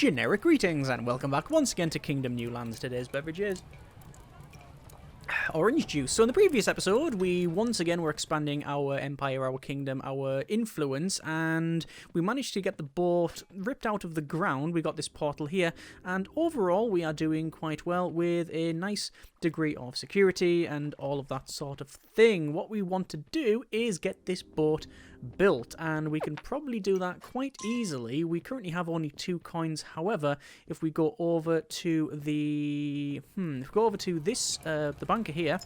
Generic greetings and welcome back once again to Kingdom New Lands. Today's beverage is orange juice. So in the previous episode, we once again were expanding our empire, our kingdom, our influence, and we managed to get the boat ripped out of the ground. We got this portal here, and overall we are doing quite well with a nice degree of security and all of that sort of thing. What we want to do is get this boat built, and we can probably do that quite easily. We currently have only 2 coins. However, if we go over to the the banker here,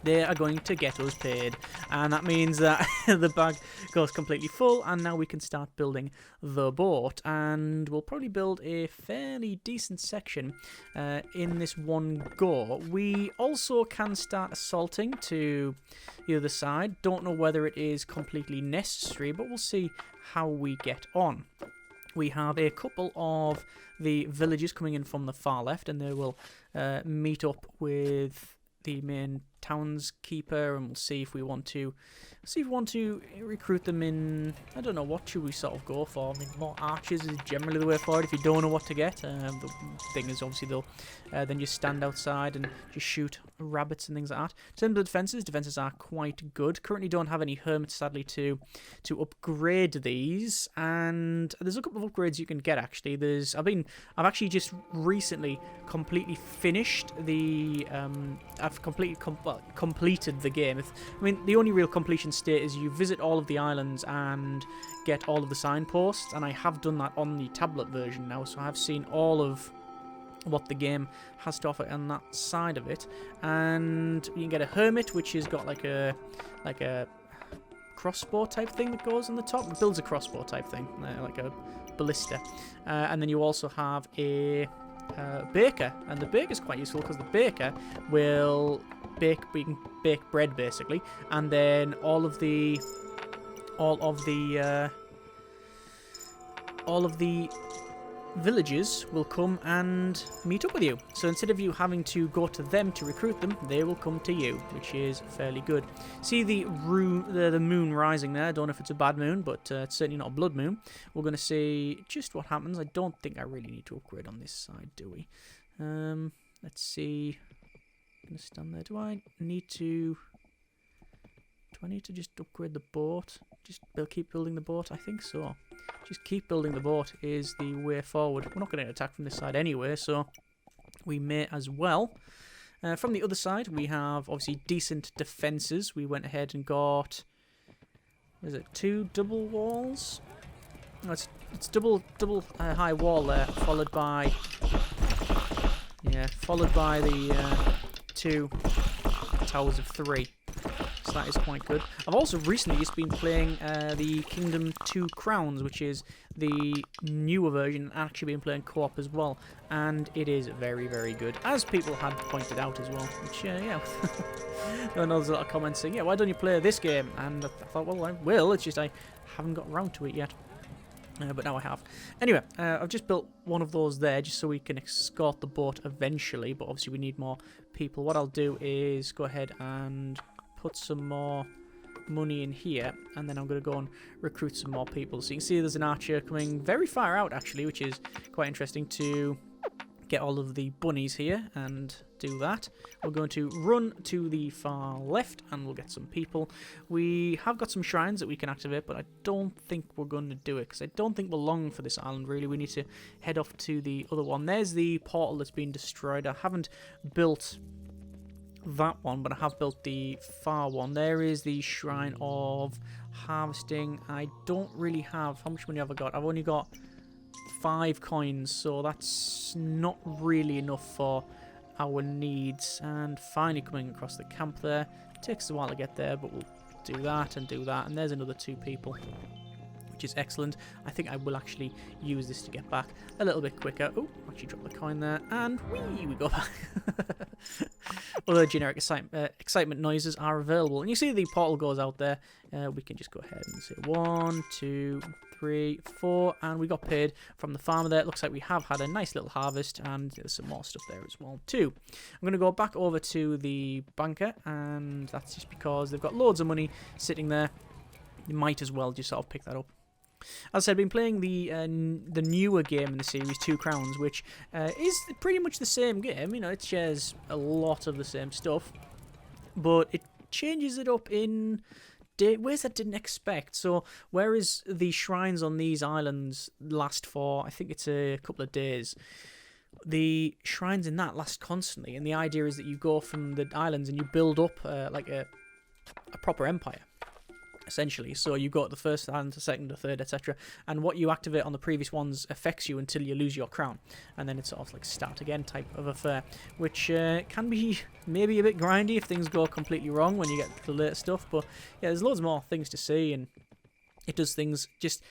they are going to get us paid, and that means that the bag goes completely full, and now we can start building the boat, and we'll probably build a fairly decent section in this one go. We also can start assaulting to the other side. Don't know whether it is completely necessary, but we'll see how we get on. We have a couple of the villagers coming in from the far left, and they will meet up with the main townskeeper, and we'll see if we want to recruit them in. I don't know, what should we sort of go for? I mean, more archers is generally the way forward if you don't know what to get. The thing is, obviously, they'll then just stand outside and just shoot rabbits and things like that. In terms of defenses are quite good. Currently don't have any hermits, sadly, to upgrade these, and there's a couple of upgrades you can get, actually. I've actually just recently completely finished the I've completed the game. I mean, the only real completion state is you visit all of the islands and get all of the signposts, and I have done that on the tablet version now, so I have seen all of what the game has to offer on that side of it. And you can get a hermit, which has got like a crossbow type thing that goes on the top. It builds a crossbow type thing, like a ballista. And then you also have a baker, and the baker is quite useful because the baker will we can bake bread basically, and then all of the villagers will come and meet up with you. So instead of you having to go to them to recruit them, they will come to you, which is fairly good. See the moon rising there. I don't know if it's a bad moon, but it's certainly not a blood moon. We're going to see just what happens. I don't think I really need to upgrade on this side, do we? Let's see. I'm going to stand there. Do I need to just upgrade the boat? Just keep building the boat? I think so. Just keep building the boat is the way forward. We're not going to attack from this side anyway, so we may as well. From the other side, we have obviously decent defences. We went ahead and got, what is it, 2 double walls? No, it's double high wall there, followed by the 2 towers of 3. So that is quite good. I've also recently just been playing the Kingdom 2 Crowns, which is the newer version, and actually been playing co-op as well, and it is very, very good, as people had pointed out as well, which, yeah, I know there's a lot of comments saying, yeah, why don't you play this game? And I thought, well, I will, it's just I haven't got around to it yet. But now I have. Anyway, I've just built one of those there just so we can escort the boat eventually, but obviously we need more people. What I'll do is go ahead and put some more money in here, and then I'm going to go and recruit some more people. So you can see there's an archer coming very far out, actually, which is quite interesting to get all of the bunnies here and do that. We're going to run to the far left and we'll get some people. We have got some shrines that we can activate, but I don't think we're going to do it because I don't think we're long for this island, really. We need to head off to the other one. There's the portal that's been destroyed. I haven't built that one, but I have built the far one. There is the shrine of harvesting. I don't really have, how much money have I got? I've only got 5 coins, so that's not really enough for our needs. And finally coming across the camp there. Takes a while to get there, but we'll do that and do that. And there's another 2 people, which is excellent. I think I will actually use this to get back a little bit quicker. Oh, actually dropped the coin there, and we go back. Other generic excitement noises are available, and you see the portal goes out there. We can just go ahead and say 1, 2, 3, 4, and we got paid from the farmer there. It looks like we have had a nice little harvest, and there's some more stuff there as well too. I'm going to go back over to the banker, and that's just because they've got loads of money sitting there. You might as well just sort of pick that up. As I said, I've been playing the newer game in the series, Two Crowns, which is pretty much the same game. You know, it shares a lot of the same stuff, but it changes it up in ways I didn't expect. So, whereas the shrines on these islands last for, I think it's a couple of days, the shrines in that last constantly, and the idea is that you go from the islands and you build up like a proper empire, essentially. So you go to the first island, the second, the third, etc. And what you activate on the previous ones affects you until you lose your crown, and then it's sort of like start again type of affair, which can be maybe a bit grindy if things go completely wrong when you get to the later stuff. But yeah, there's loads more things to see, and it does things just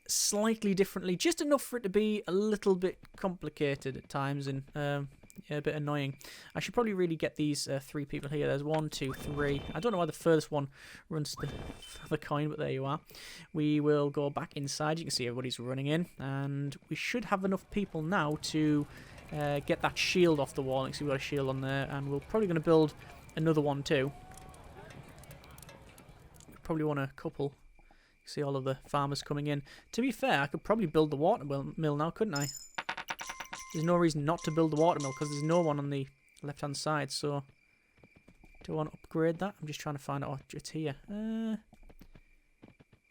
slightly differently, just enough for it to be a little bit complicated at times, and yeah, a bit annoying. I should probably really get these 3 people here. There's 1, 2, 3. I don't know why the furthest one runs the coin, but there you are. We will go back inside. You can see everybody's running in, and we should have enough people now to get that shield off the wall. You can see we've got a shield on there, and we're probably going to build another one too. We probably want a couple. You see all of the farmers coming in. To be fair, I could probably build the water mill now, couldn't I? There's no reason not to build the watermill because there's no one on the left-hand side. So, do I want to upgrade that? I'm just trying to find out. Oh, it's here.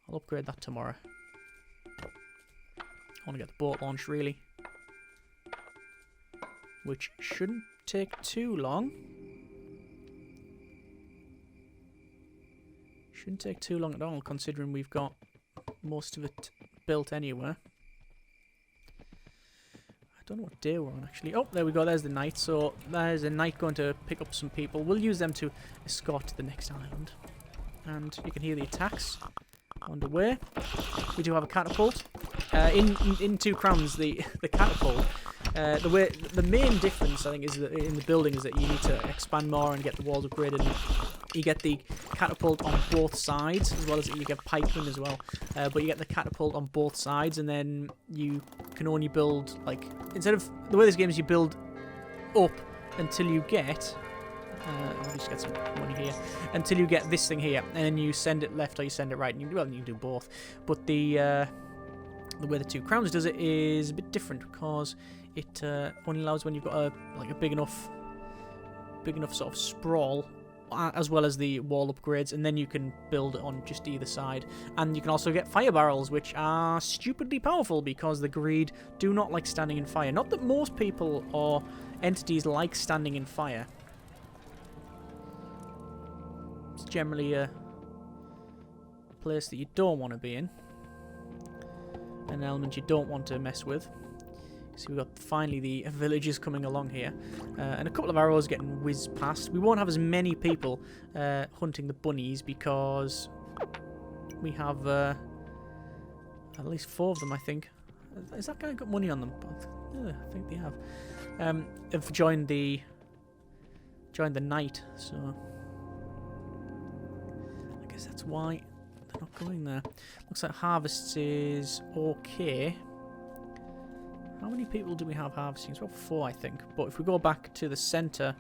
I'll upgrade that tomorrow. I want to get the boat launched, really. Which shouldn't take too long. Shouldn't take too long at all, considering we've got most of it built anywhere. I don't know what day we're on, actually. Oh, there we go. There's the knight. So there's a knight going to pick up some people. We'll use them to escort to the next island. And you can hear the attacks underway. We do have a catapult. In Two Crowns, the catapult. The main difference, I think, is that in the building is that you need to expand more and get the walls upgraded. You get the catapult on both sides, as well as you get pikemen as well. But you get the catapult on both sides, and then you can only build, like, instead of the way this game is, you build up until you get. I'll just get some money here until you get this thing here, and then you send it left or you send it right, and you can do both. But the way the Two Crowns does it is a bit different because it only allows when you've got a big enough sort of sprawl, as well as the wall upgrades, and then you can build it on just either side. And you can also get fire barrels, which are stupidly powerful because the greed do not like standing in fire. Not that most people or entities like standing in fire. It's generally a place that you don't want to be in. An element you don't want to mess with. So we've got finally the villagers coming along here, and a couple of arrows getting whizzed past. We won't have as many people hunting the bunnies because we have at least 4 of them, I think. Has that guy got money on them? Yeah, I think they have joined the night, so I guess that's why they're not going there. Looks like harvest is okay. How many people do we have harvesting? It's about 4, I think. But if we go back to the centre,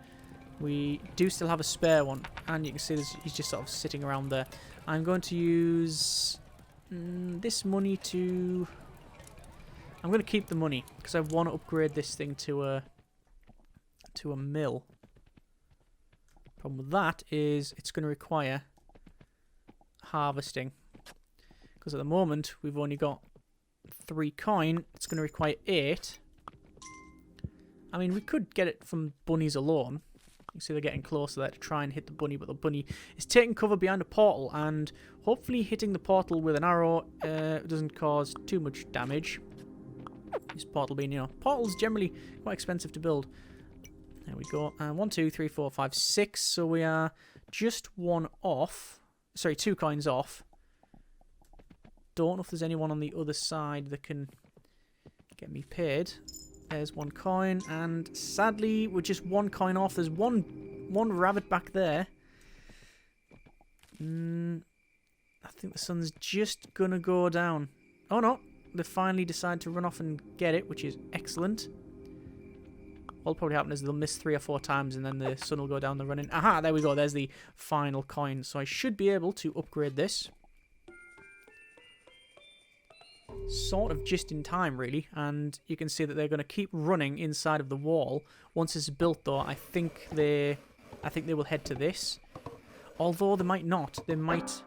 we do still have a spare one. And you can see he's just sort of sitting around there. I'm going to use this money to... I'm going to keep the money because I want to upgrade this thing to a mill. Problem with that is it's going to require harvesting. Because at the moment, we've only got 3 coin. It's going to require 8. I mean, we could get it from bunnies alone. You see they're getting closer there to try and hit the bunny, but the bunny is taking cover behind a portal, and hopefully hitting the portal with an arrow doesn't cause too much damage. This portal being, portals generally quite expensive to build. There we go. 1, 2, 3, 4, 5, 6. So we are just 1 off. Sorry, 2 coins off. Don't know if there's anyone on the other side that can get me paid. There's 1 coin, and sadly we're just 1 coin off. There's one rabbit back there. I think the sun's just gonna go down. Oh no, they finally decide to run off and get it, which is excellent. What'll probably happen is they'll miss 3 or 4 times, and then the sun will go down the running. Aha, there we go. There's the final coin. So I should be able to upgrade this. sort of just in time, really. And you can see that they're going to keep running inside of the wall. Once it's built, though, I think they will head to this. Although they might not. They might...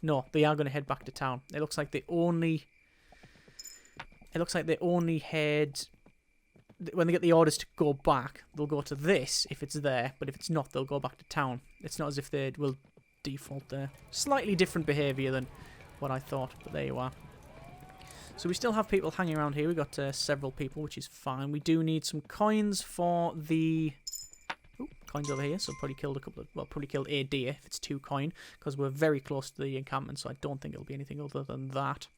No, they are going to head back to town. It looks like they only head... When they get the orders to go back, they'll go to this if it's there. But if it's not, they'll go back to town. It's not as if they will default there. Slightly different behaviour than what I thought, but there you are. So we still have people hanging around here. We've got several people, which is fine. We do need some coins for the... Ooh, coins over here, so probably killed a couple of... Well, probably killed a deer if it's 2 coin, because we're very close to the encampment, so I don't think it'll be anything other than that.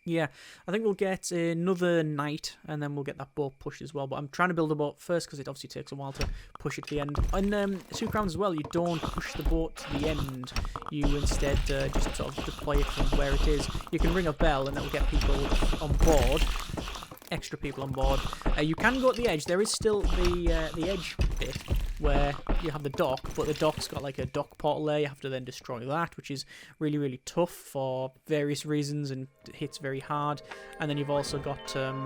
Yeah, I think we'll get another night, and then we'll get that boat pushed as well. But I'm trying to build a boat first, because it obviously takes a while to push it to the end. And 2 crowns as well, you don't push the boat to the end. You instead just sort of deploy it from where it is. You can ring a bell, and that will get people on board. Extra people on board. You can go at the edge. There is still the edge bit where you have the dock, but the dock's got like a dock portal there. You have to then destroy that, which is really, really tough for various reasons and hits very hard. And then you've also got that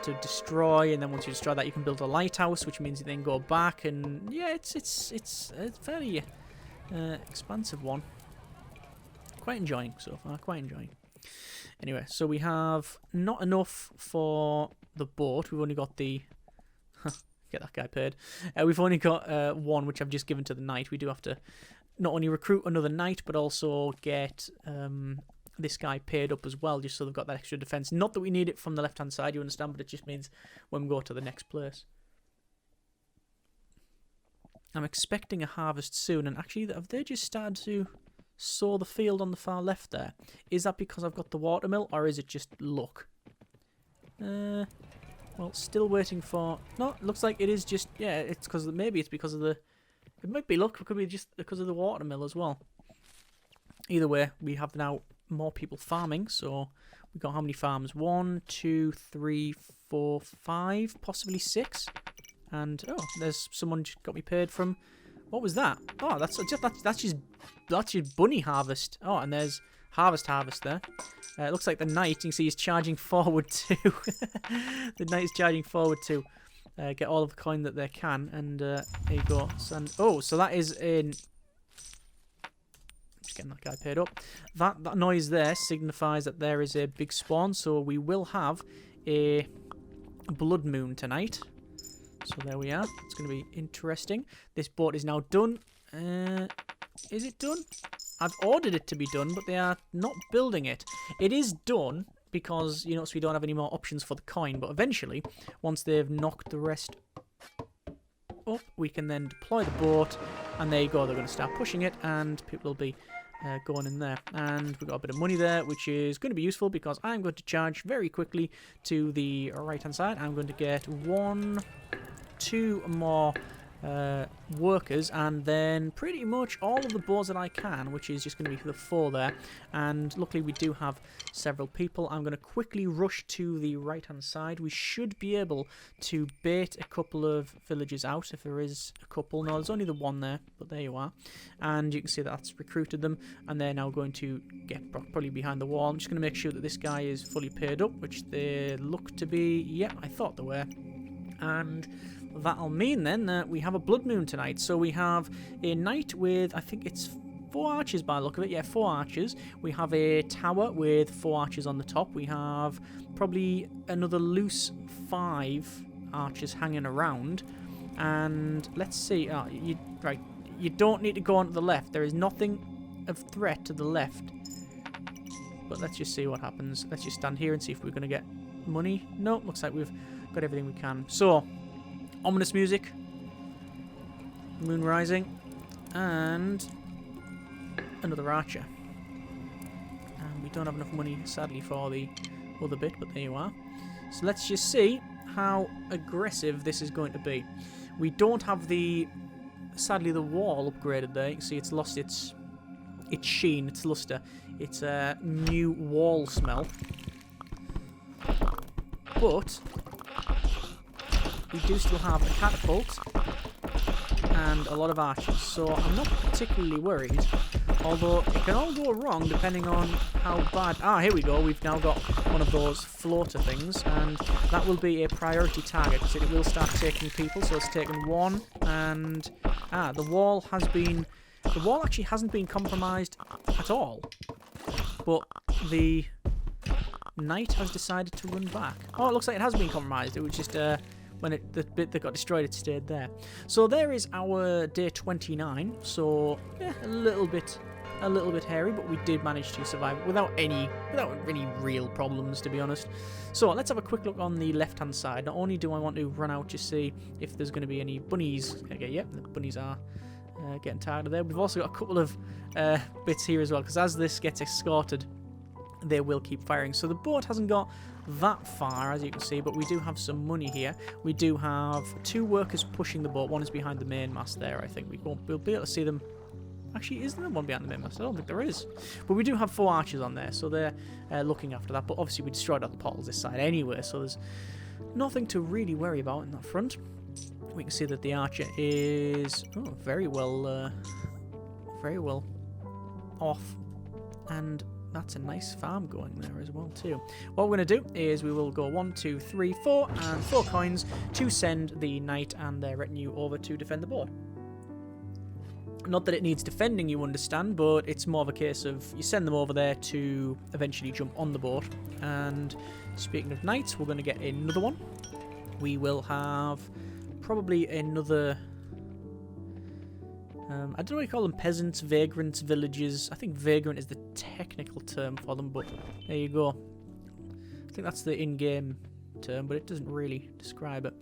to destroy, and then once you destroy that, you can build a lighthouse, which means you then go back. And yeah, it's a fairly expansive one. Quite enjoying so far. Quite enjoying. Anyway, so we have not enough for the boat. We've only got the... Get that guy paid. We've only got 1, which I've just given to the knight. We do have to not only recruit another knight, but also get this guy paid up as well, just so they've got that extra defense. Not that we need it from the left-hand side, you understand, but it just means when we go to the next place. I'm expecting a harvest soon, and actually, have they just started to... sow the field on the far left there? Is that because I've got the watermill, or is it just luck? Well, still waiting for... No, it looks like it is just... Yeah, it's because... Maybe it's because of the... It might be luck. It could be just because of the watermill as well. Either way, we have now more people farming. So, we've got how many farms? 1, 2, 3, 4, 5, possibly 6. And, oh, there's someone just got me paid from... What was that? Oh, that's just bunny harvest. Oh, and there's harvest there. It looks like the knight, you can see he's charging forward too. The knight is charging forward to get all of the coin that they can. And there you go. Oh, so that is in... Just getting that guy paid up. That noise there signifies that there is a big spawn. So we will have a blood moon tonight. So there we are. It's going to be interesting. This boat is now done. Is it done? I've ordered it to be done, but they are not building it. It is done because, you know, so we don't have any more options for the coin. But eventually, once they've knocked the rest up, we can then deploy the boat. And there you go. They're going to start pushing it, and people will be going in there. And we've got a bit of money there, which is going to be useful because I'm going to charge very quickly to the right-hand side. I'm going to get 2 more workers, and then pretty much all of the bows that I can, which is just going to be the 4 there. And luckily we do have several people. I'm going to quickly rush to the right hand side. We should be able to bait a couple of villages out if there is a couple. No, there's only the 1 there, but there you are. And you can see that that's recruited them, and they're now going to get probably behind the wall. I'm just going to make sure that this guy is fully paid up, which they look to be. Yeah, I thought they were. And that'll mean then that we have a blood moon tonight. So we have a knight with, I think it's 4 archers by the look of it. Yeah, 4 archers. We have a tower with 4 archers on the top. We have probably another loose 5 archers hanging around. And let's see. Right, you don't need to go on to the left. There is nothing of threat to the left. But let's just see what happens. Let's just stand here and see if we're going to get money. No, looks like we've got everything we can. So, ominous music, moon rising, and another archer. And we don't have enough money, sadly, for the other bit, but there you are. So let's just see how aggressive this is going to be. We don't have sadly, the wall upgraded there. You can see it's lost its sheen, its luster, its new wall smell. But we do still have a catapult and a lot of archers, so I'm not particularly worried Although it can all go wrong depending on how bad... Ah, here we go. We've now got one of those floater things, and that will be a priority target because it will start taking people. So it's taken one, and the wall has been... The wall actually hasn't been compromised at all, but the knight has decided to run back. Oh, it looks like it has been compromised. It was just when the bit that got destroyed, it stayed there. So there is our day 29. So yeah, a little bit hairy, but we did manage to survive it without any real problems, to be honest. So let's have a quick look on the left-hand side. Not only do I want to run out to see if there's going to be any bunnies. Okay, yep, the bunnies are getting tired of there. We've also got a couple of bits here as well, because as this gets escorted, they will keep firing. So the boat hasn't got that far, as you can see, but we do have some money here. We do have 2 workers pushing the boat. One is behind the mainmast there, I think. We'll be able to see them. Actually, is there one behind the mainmast? I don't think there is. But we do have 4 archers on there, so they're looking after that. But obviously we destroyed all the portals this side anyway, so there's nothing to really worry about in that front. We can see that the archer is very well off, and that's a nice farm going there as well too. What we're going to do is we will go 1, 2, 3, 4 and 4 coins to send the knight and their retinue over to defend the board. Not that it needs defending, you understand, but it's more of a case of you send them over there to eventually jump on the board. And speaking of knights, we're going to get another one. We will have probably another... I don't know what you call them, peasants, vagrants, villagers. I think vagrant is the technical term for them, but there you go. I think that's the in-game term, but it doesn't really describe it.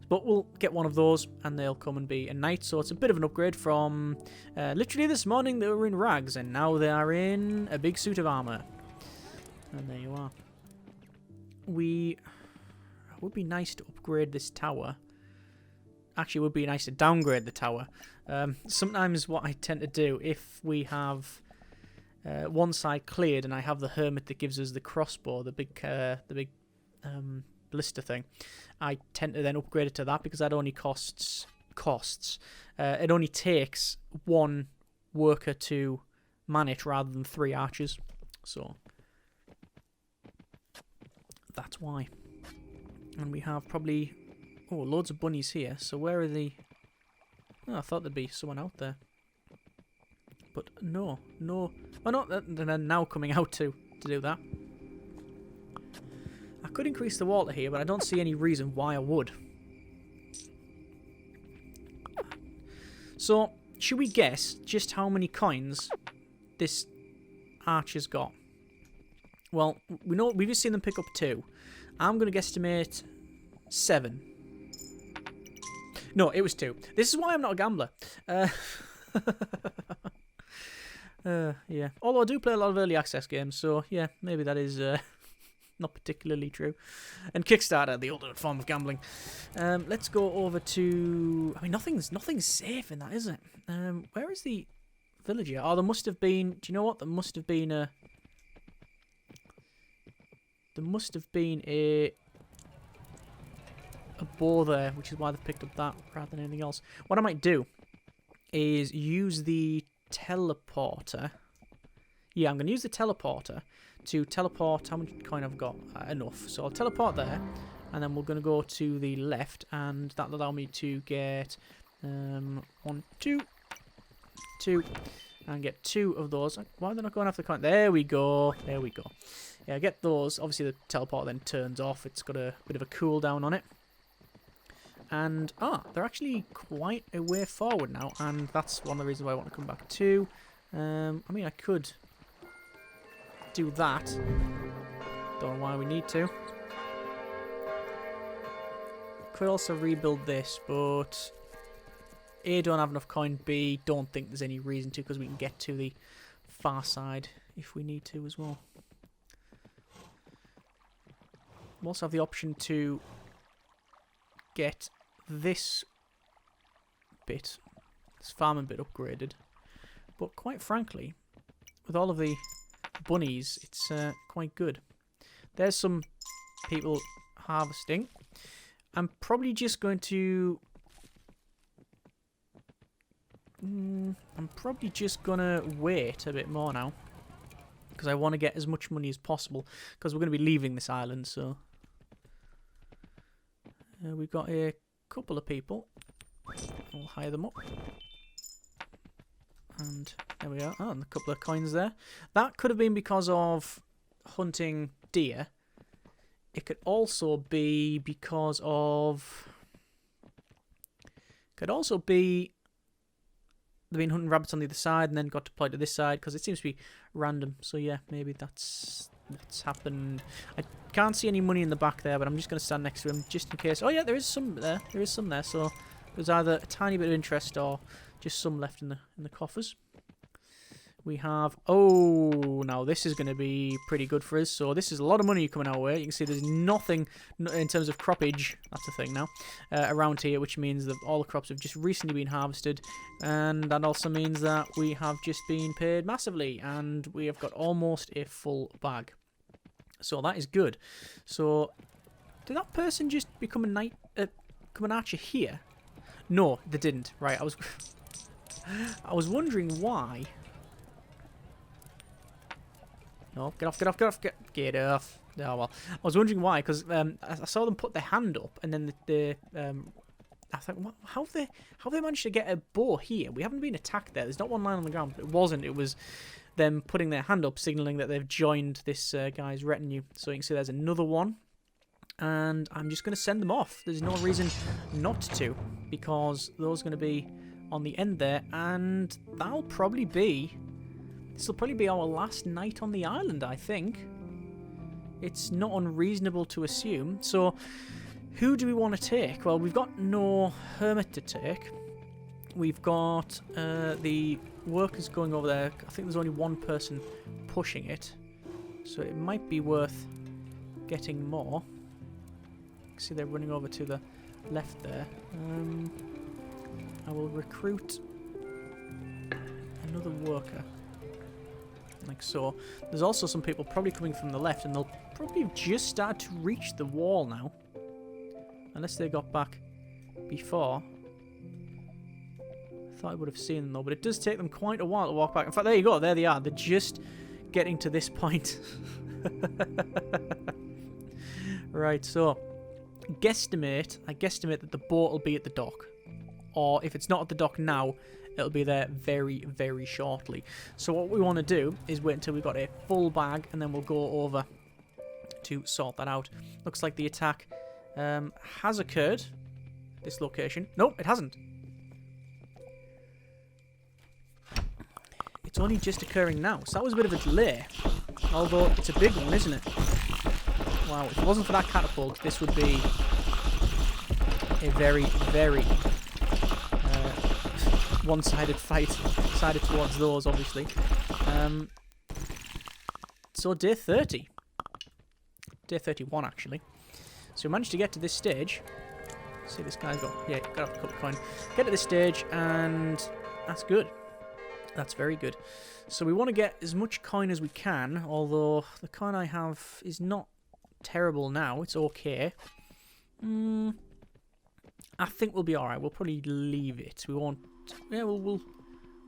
But we'll get one of those, and they'll come and be a knight, so it's a bit of an upgrade from... literally this morning they were in rags, and now they are in a big suit of armour. And there you are. It would be nice to upgrade this tower. Actually, it would be nice to downgrade the tower. Sometimes what I tend to do, if we have one side cleared and I have the hermit that gives us the crossbow, the big blister thing, I tend to then upgrade it to that because that only costs. It only takes 1 worker to man it rather than 3 archers. So that's why. And we have probably... Oh, loads of bunnies here. So where are the... Oh, I thought there'd be someone out there. But no. Oh, no, they're now coming out to do that. I could increase the water here, but I don't see any reason why I would. So, should we guess just how many coins this archer's got? Well, we've just seen them pick up 2. I'm going to guesstimate 7. No, it was 2. This is why I'm not a gambler. Yeah. Although I do play a lot of early access games, so yeah, maybe that is not particularly true. And Kickstarter, the ultimate form of gambling. Let's go over to... I mean, nothing's safe in that, is it? Where is the villager? Oh, there must have been... Do you know what? There must have been a... a boar there, which is why they've picked up that rather than anything else. What I might do is use the teleporter. Yeah, I'm going to use the teleporter to teleport. How much coin I've got? Enough. So I'll teleport there, and then we're going to go to the left, and that'll allow me to get 1, 2, and get 2 of those. Why are they not going after the coin? There we go. There we go. Yeah, get those. Obviously, the teleporter then turns off. It's got a bit of a cooldown on it. And, they're actually quite a way forward now, and that's one of the reasons why I want to come back too. I mean, I could do that. Don't know why we need to. Could also rebuild this, but A, don't have enough coin, B, don't think there's any reason to, because we can get to the far side if we need to as well. We also have the option to get this farming bit upgraded, but quite frankly, with all of the bunnies, it's quite good. There's some people harvesting. I'm probably just going to I'm probably just gonna wait a bit more now. Because I want to get as much money as possible. Because we're going to be leaving this island, so... we've got a couple of people. We'll hire them up. And there we are. Oh, and a couple of coins there. That could have been because of hunting deer. It could also be because of... Could also be... They've been hunting rabbits on the other side and then got deployed to this side because it seems to be random. So yeah, maybe that's happened. I can't see any money in the back there, but I'm just going to stand next to him just in case. Oh yeah, there is some there. There is some there. So there's either a tiny bit of interest or just some left in the coffers. We have... Oh, now this is going to be pretty good for us. So this is a lot of money coming our way. You can see there's nothing in terms of croppage. That's a thing now. Around here, which means that all the crops have just recently been harvested. And that also means that we have just been paid massively. And we have got almost a full bag. So that is good. So, did that person just become a knight, become an archer here? No, they didn't. Right, I was wondering why... No, get off, get off, get off, get off. Oh, well. I was wondering why, because I saw them put their hand up, and then I thought, how have they managed to get a bow here? We haven't been attacked there. There's not one line on the ground. It wasn't. It was them putting their hand up, signaling that they've joined this guy's retinue. So you can see there's another one. And I'm just going to send them off. There's no reason not to, because those are going to be on the end there, and that'll probably be... This will probably be our last night on the island, I think. It's not unreasonable to assume. So, who do we want to take? Well, we've got no hermit to take. We've got the workers going over there. I think there's only one person pushing it. So it might be worth getting more. See, they're running over to the left there. I will recruit another worker. Like so. There's also some people probably coming from the left, and they'll probably have just started to reach the wall now. Unless they got back before. I thought I would have seen them though, but it does take them quite a while to walk back. In fact, there you go, there they are. They're just getting to this point. Right, so I guesstimate that the boat will be at the dock. Or if it's not at the dock now, it'll be there very, very shortly. So what we want to do is wait until we've got a full bag, and then we'll go over to sort that out. Looks like the attack has occurred at this location. Nope, it hasn't. It's only just occurring now, so that was a bit of a delay. Although it's a big one, isn't it? Wow, if it wasn't for that catapult, this would be a very, very one-sided fight, sided towards those, obviously. So day 30. Day 31, actually. So we managed to get to this stage. See, this guy's got... Yeah, got off a couple of coin. Get to this stage, and that's good. That's very good. So we want to get as much coin as we can, although the coin I have is not terrible now. It's okay. I think we'll be alright. We'll probably leave it. We won't... Yeah, we'll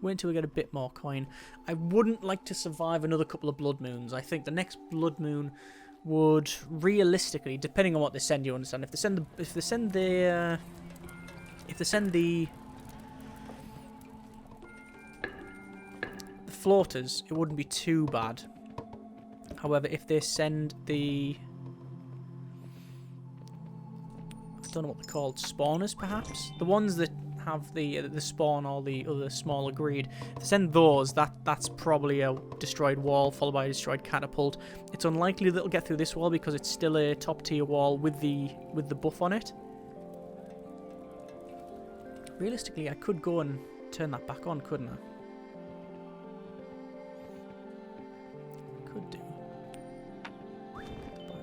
wait until we get a bit more coin. I wouldn't like to survive another couple of blood moons. I think the next blood moon would realistically, depending on what they send, you understand. If they send the floaters, it wouldn't be too bad. However, if they send the... I don't know what they're called, spawners perhaps? The ones that have the spawn or the other smaller greed. If they send those, that's probably a destroyed wall followed by a destroyed catapult. It's unlikely that it'll get through this wall because it's still a top tier wall with the buff on it. Realistically, I could go and turn that back on, couldn't I? Could do.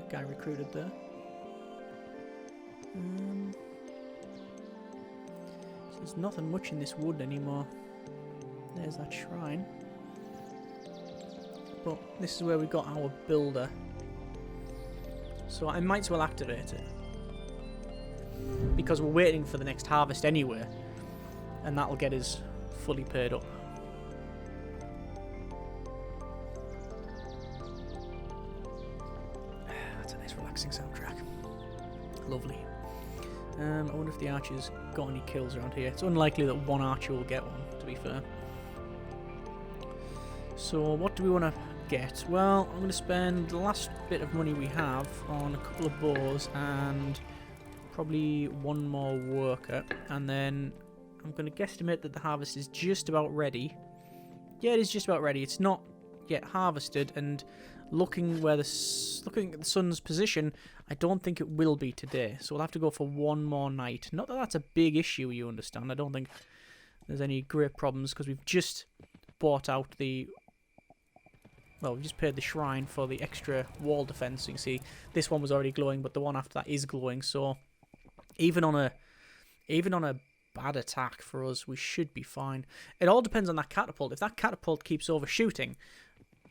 Guy recruited there. So there's nothing much in this wood anymore. There's that shrine. But this is where we got our builder. So I might as well activate it. Because we're waiting for the next harvest anyway. And that'll get us fully paired up. That's a nice relaxing soundtrack. Lovely. I wonder if the archer's got any kills around here. It's unlikely that one archer will get one, to be fair. So what do we want to get? Well, I'm going to spend the last bit of money we have on a couple of bows and probably one more worker, and then I'm going to guesstimate that the harvest is just about ready. Yeah, it is just about ready. It's not yet harvested, and looking at the sun's position, I don't think it will be today. So we'll have to go for one more night. Not that that's a big issue, you understand. I don't think there's any great problems because we've just bought out the... Well, we just paid the shrine for the extra wall defense. So you can see this one was already glowing, but the one after that is glowing. So even on a bad attack for us, we should be fine. It all depends on that catapult. If that catapult keeps overshooting,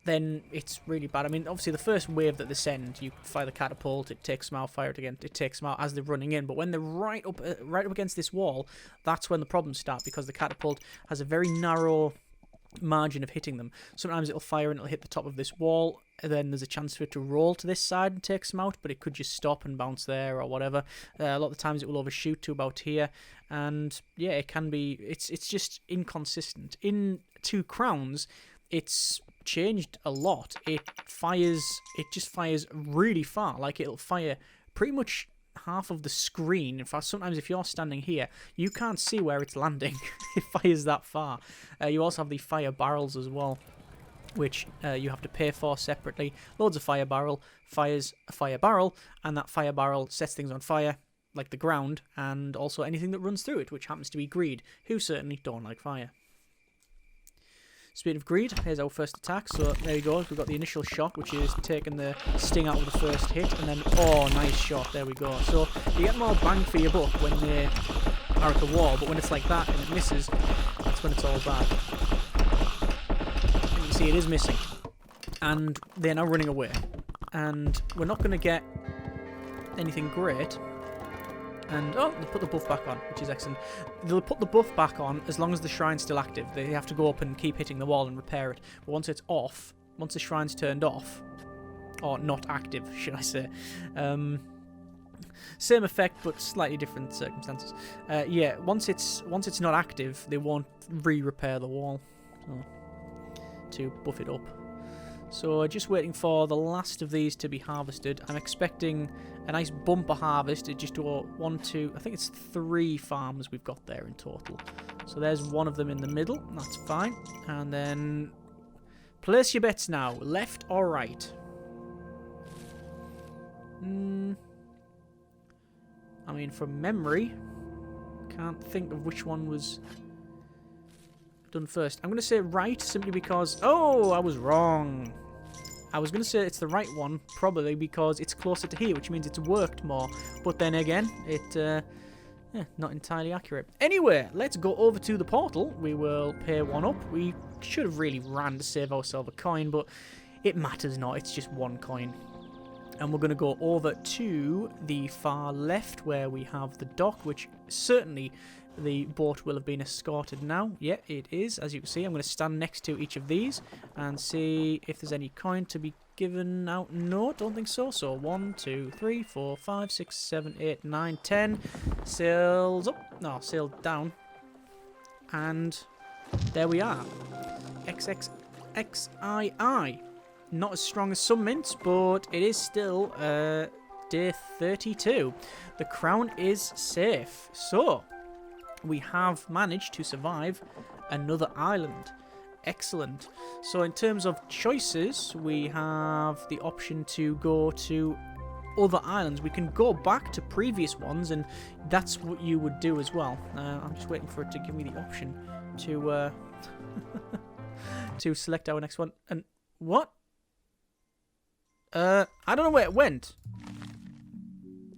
then it's really bad. I mean, obviously the first wave that they send, you fire the catapult, it takes them out, fire it again, it takes them out as they're running in. But when they're right up against this wall, that's when the problems start, because the catapult has a very narrow margin of hitting them. Sometimes it'll fire and it'll hit the top of this wall, and then there's a chance for it to roll to this side and take some out, but it could just stop and bounce there or whatever. A lot of the times it will overshoot to about here, and yeah, it can be, it's just inconsistent. In 2 Crowns, it's changed a lot. It just fires really far. Like, it'll fire pretty much half of the screen. In fact, sometimes if you're standing here, you can't see where it's landing. It fires that far. You also have the fire barrels as well, which you have to pay for separately. Loads of fire barrel fires a fire barrel, and that fire barrel sets things on fire, like the ground, and also anything that runs through it, which happens to be greed, who certainly don't like fire. Speed of greed, here's our first attack. So there we go, we've got the initial shot, which is taking the sting out of the first hit, and then, oh, nice shot, there we go. So you get more bang for your buck when they are at the wall, but when it's like that and it misses, that's when it's all bad. And you see it is missing, and they're now running away, and we're not going to get anything great. And, oh, they put the buff back on, which is excellent. They'll put the buff back on as long as the shrine's still active. They have to go up and keep hitting the wall and repair it. But once it's off, once the shrine's turned off, or not active, should I say, same effect, but slightly different circumstances. Yeah, once it's not active, they won't re-repair the wall to buff it up. So just waiting for the last of these to be harvested. I'm expecting a nice bumper harvest. It just do 1, 2, I think it's 3 farms we've got there in total. So there's one of them in the middle. That's fine. And then place your bets now. Left or right? I mean, from memory, can't think of which one was done first. I'm going to say right, simply because... Oh, I was wrong. I was going to say it's the right one, probably because it's closer to here, which means it's worked more. But then again, not entirely accurate. Anyway, let's go over to the portal. We will pay one up. We should have really ran to save ourselves a coin, but it matters not. It's just 1 coin. And we're going to go over to the far left where we have the dock, which certainly the boat will have been escorted now. Yeah, it is. As you can see, I'm going to stand next to each of these and see if there's any coin to be given out. No, don't think so. So 1, 2, 3, 4, 5, 6, 7, 8, 9, 10. Sails up. No, sailed down. And there we are. XXXII. Not as strong as some mints, but it is still day 32. The crown is safe. So we have managed to survive another island. Excellent. So in terms of choices, we have the option to go to other islands. We can go back to previous ones, and that's what you would do as well. I'm just waiting for it to give me the option to to select our next one. And what? I don't know where it went.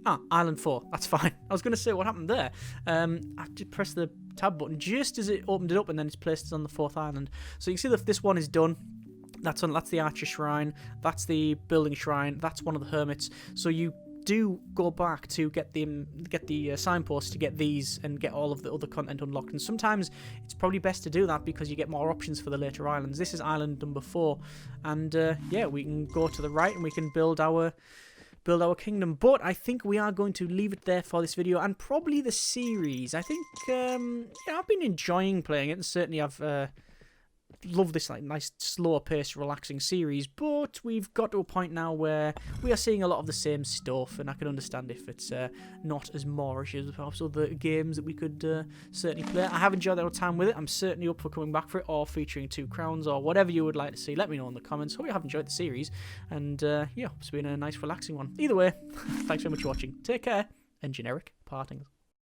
Ah, Island 4. That's fine. I was going to say, what happened there? I just pressed the tab button just as it opened it up, and then it's placed us on the 4th island. So you can see that this one is done. That's the Archer Shrine. That's the Building Shrine. That's one of the Hermits. So you do go back to get the signposts to get these and get all of the other content unlocked. And sometimes it's probably best to do that because you get more options for the later islands. This is island number 4, and yeah, we can go to the right and we can build our kingdom. But I think we are going to leave it there for this video and probably the series. I think yeah, I've been enjoying playing it, and certainly I've love this like nice slower paced relaxing series, but we've got to a point now where we are seeing a lot of the same stuff, and I can understand if it's not as moorish as perhaps other games that we could certainly play. I have enjoyed our time with it. I'm certainly up for coming back for it, or featuring 2 crowns, or whatever you would like to see. Let me know in the comments. Hope you have enjoyed the series, and yeah, it's been a nice relaxing one. Either way, thanks very much for watching. Take care, and generic partings.